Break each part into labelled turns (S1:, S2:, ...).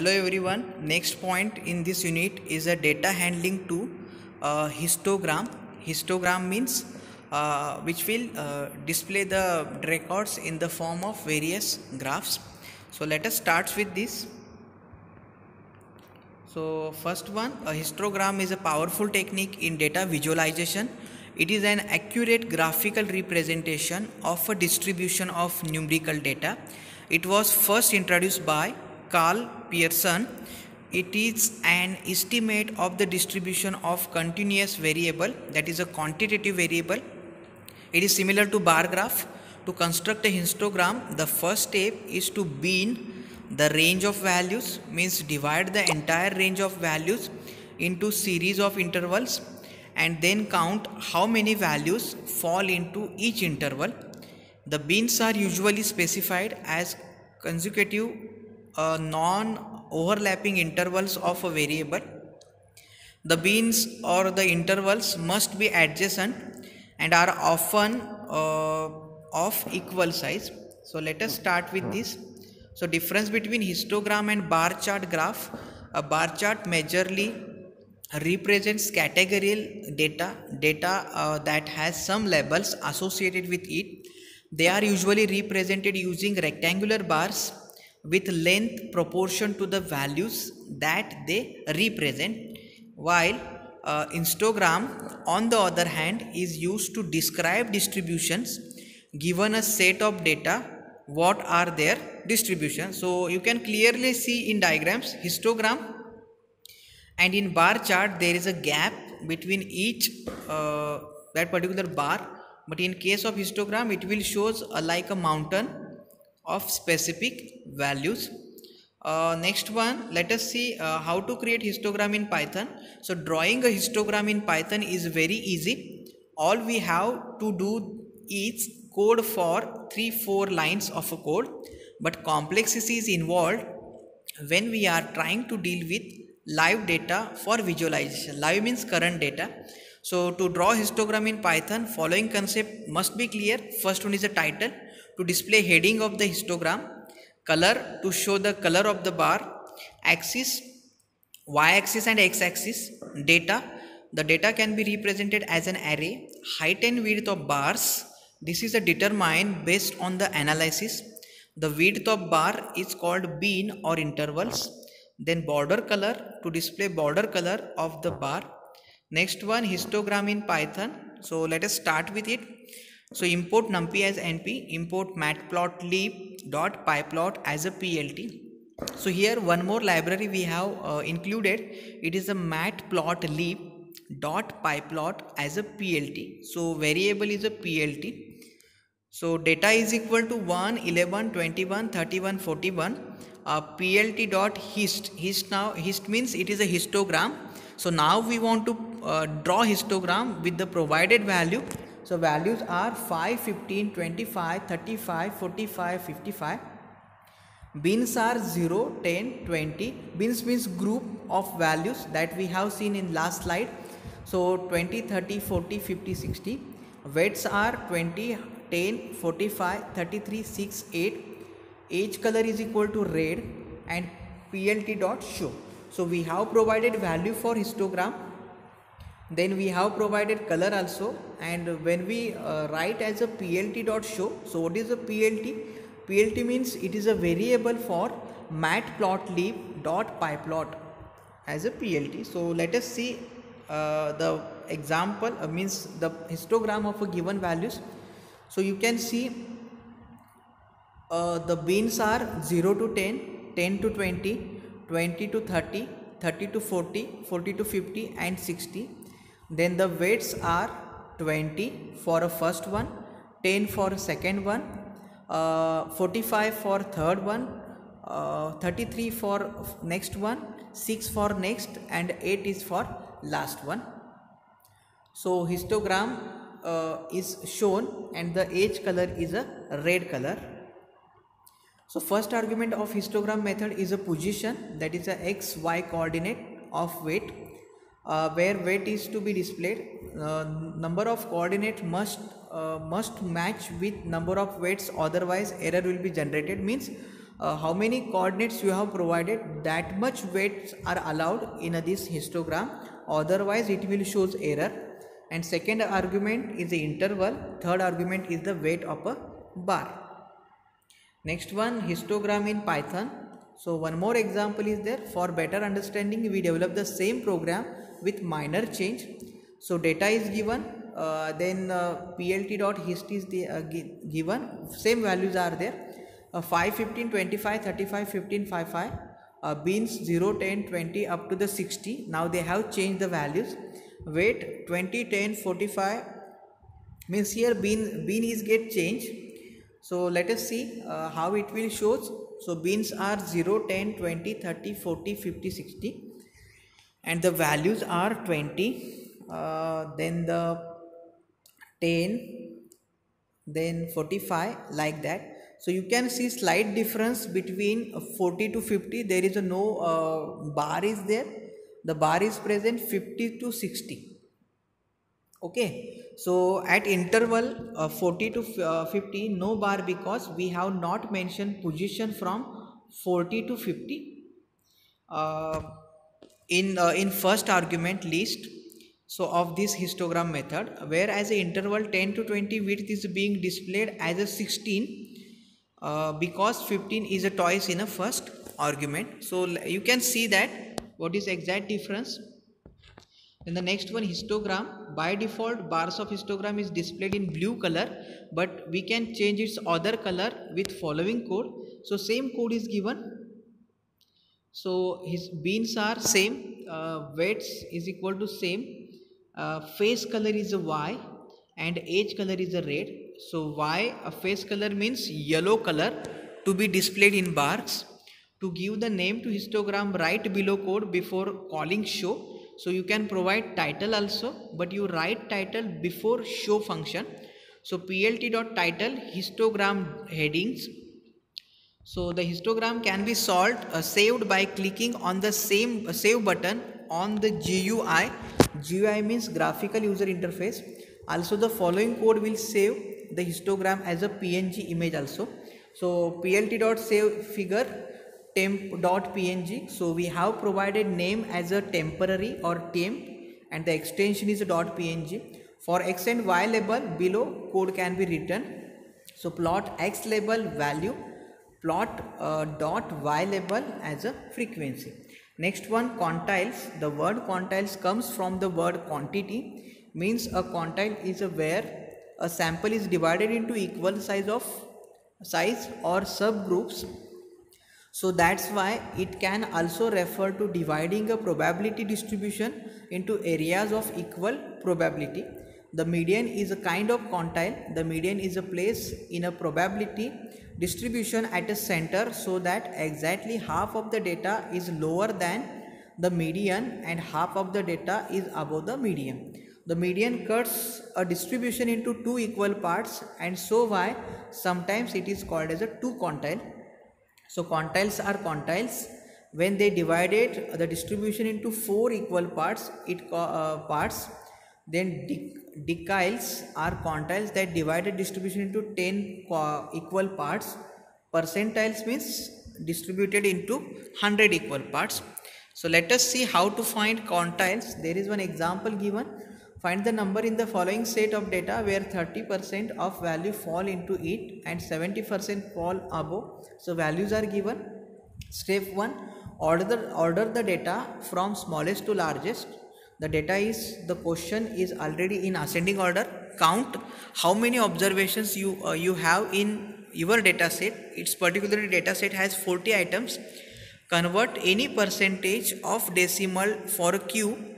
S1: Hello everyone. Next point in this unit is a data handling to histogram. Histogram means which will display the records in the form of various graphs. So let us start with this. So first one, a histogram is a powerful technique in data visualization. It is an accurate graphical representation of a distribution of numerical data. It was first introduced by Carl Pearson. It is an estimate of the distribution of continuous variable, that is a quantitative variable. It is similar to bar graph. To construct a histogram, the first step is to bin the range of values, means divide the entire range of values into series of intervals and then count how many values fall into each interval. The bins are usually specified as consecutive non-overlapping intervals of a variable. The bins or the intervals must be adjacent and are often of equal size. So let us start with this. So difference between histogram and bar chart graph. A bar chart majorly represents categorical data that has some labels associated with it. They are usually represented using rectangular bars with length proportion to the values that they represent, while histogram on the other hand is used to describe distributions. Given a set of data, what are their distributions? So you can clearly see in diagrams histogram and in bar chart there is a gap between each that particular bar, but in case of histogram it will shows like a mountain of specific values. Next one, let us see how to create histogram in Python. So drawing a histogram in Python is very easy. All we have to do is code for 3-4 lines of a code, but complexity is involved when we are trying to deal with live data for visualization. Live means current data. So to draw histogram in Python, following concept must be clear. First one is a title to display heading of the histogram, color to show the color of the bar, axis, y-axis and x-axis, data. The data can be represented as an array, height and width of bars. This is determined based on the analysis. The width of bar is called bin or intervals. Then border color to display border color of the bar. Next one, histogram in Python. So let us start with it. So import numpy as np, import matplotlib.pyplot as a plt. So here one more library we have included. It is a matplotlib.pyplot as a plt. So variable is a plt. So data is equal to 1, 11, 21, 31, 41. Plt.hist. Hist means it is a histogram. So now we want to draw histogram with the provided value. So values are 5, 15, 25, 35, 45, 55. Bins are 0, 10, 20. Bins means group of values that we have seen in last slide. So 20, 30, 40, 50, 60. Weights are 20, 10, 45, 33, 6, 8. Age color is equal to red and plt.show. So we have provided value for histogram. Then we have provided color also, and when we write as a plt.show, so what is a plt? Plt means it is a variable for matplotlib.pyplot as a plt. So let us see the example, means the histogram of a given values. So you can see the bins are 0 to 10, 10 to 20, 20 to 30, 30 to 40, 40 to 50 and 60. Then the weights are 20 for a first one, 10 for a second one, 45 for third one, 33 for next one, 6 for next and 8 is for last one. So histogram is shown and the age color is a red color. So first argument of histogram method is a position, that is a x, y coordinate of weight. Where weight is to be displayed, number of coordinate must match with number of weights, otherwise error will be generated. Means how many coordinates you have provided, that much weights are allowed in this histogram, otherwise it will shows error. And second argument is the interval, third argument is the weight of a bar. Next one, histogram in Python. So one more example is there. For better understanding, we develop the same program with minor change. So data is given, then plt.hist is given, same values are there, 5, 15, 25, 35, 15, 55, beans 0, 10, 20 up to the 60. Now they have changed the values. Weight 20, 10, 45, means here bean is get changed. So let us see how it will shows. So beans are 0, 10, 20, 30, 40, 50, 60, and the values are 20, then the 10, then 45, like that. So you can see slight difference between 40 to 50. There is a no bar is there. The bar is present 50 to 60. Okay. So at interval 40 to 50, no bar, because we have not mentioned position from 40 to 50 in first argument list. So of this histogram method, whereas the interval 10 to 20 width is being displayed as a 16, because 15 is a twice in a first argument. So you can see that what is exact difference. Then the next one, histogram. By default, bars of histogram is displayed in blue color, but we can change its other color with following code. So same code is given. So his beans are same, weights is equal to same, face color is a Y and edge color is a red. So Y, a face color means yellow color to be displayed in bars. To give the name to histogram, write below code before calling show. So you can provide title also, but you write title before show function. So plt.title histogram headings. So the histogram can be saved by clicking on the same save button on the GUI. GUI means graphical user interface. Also the following code will save the histogram as a PNG image also. So plt.save figure temp.png. So we have provided name as a temporary or temp, and the extension is a .png. For x and y label, below code can be written. So plot x label value, plot dot y label as a frequency. Next one, quantiles. The word quantiles comes from the word quantity, means a quantile is where a sample is divided into equal size or subgroups. So that's why it can also refer to dividing a probability distribution into areas of equal probability. The median is a kind of quantile. The median is a place in a probability distribution at a center, so that exactly half of the data is lower than the median and half of the data is above the median. The median cuts a distribution into two equal parts, and so why sometimes it is called as a two quantile. So quantiles are quantiles when they divided the distribution into four equal parts. Then deciles are quantiles that divided distribution into 10 equal parts. Percentiles means distributed into 100 equal parts. So let us see how to find quantiles. There is one example given. Find the number in the following set of data where 30% of value fall into it and 70% fall above. So values are given. Step 1, order the data from smallest to largest. The data is, the question is already in ascending order. Count how many observations you have in your data set. Its particular data set has 40 items. Convert any percentage of decimal for Q.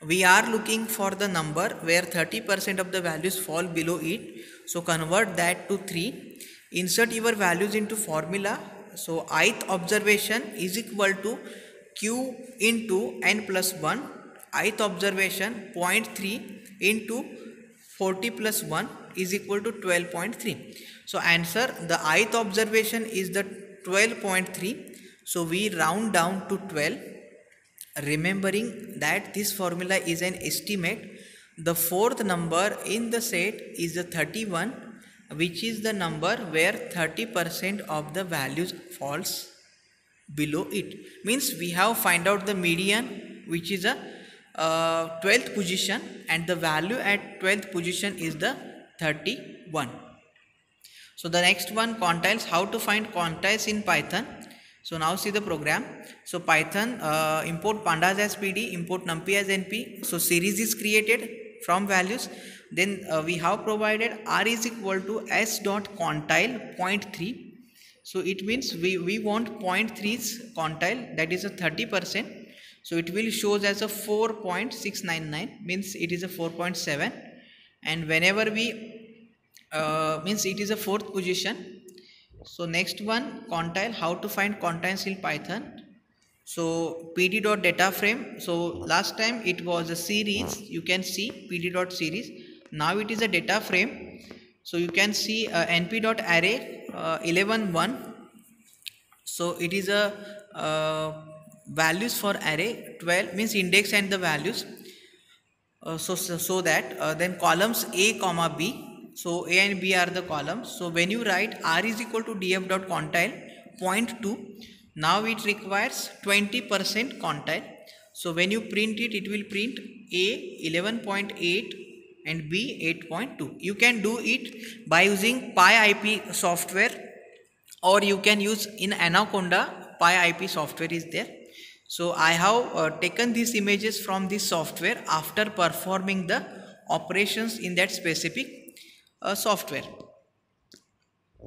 S1: We are looking for the number where 30% of the values fall below it. So convert that to 3. Insert your values into formula. So ith observation is equal to Q into n plus 1. Ith observation 0.3 into 40 plus 1 is equal to 12.3. So answer, the ith observation is the 12.3. So we round down to 12. Remembering that this formula is an estimate. The fourth number in the set is the 31. which is the number where 30% of the values falls below it. Means we have find out the median, which is a 12th position, and the value at 12th position is the 31. So the next one, quantiles. How to find quantiles in Python? So now see the program. So Python, import pandas as pd, import numpy as np. So series is created from values. Then we have provided r is equal to s dot quantile 0.3. So it means we want 0.3's quantile, that is a 30%. So it will shows as a 4.699, means it is a 4.7. And whenever we means it is a 4th position. So next one, quantile. How to find quantiles in Python? So pd dot data frame. So last time it was a series, you can see pd dot series. Now it is a data frame. So you can see np dot array 11.1. So it is a values for array 12, means index and the values. So that then columns a comma b. So a and b are the columns. So when you write r is equal to df dot quantile 0.2, now it requires 20% quantile. So when you print it, it will print a 11.8 and b 8.2. You can do it by using PyIP software, or you can use in Anaconda. PyIP software is there. So I have taken these images from this software after performing the operations in that specific software.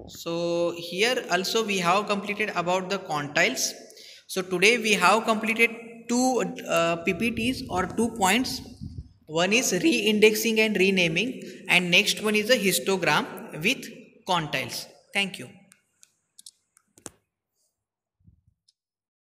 S1: So here also we have completed about the quantiles. So today we have completed two PPTs or 2 points. One is re-indexing and renaming, and next one is a histogram with quantiles. Thank you.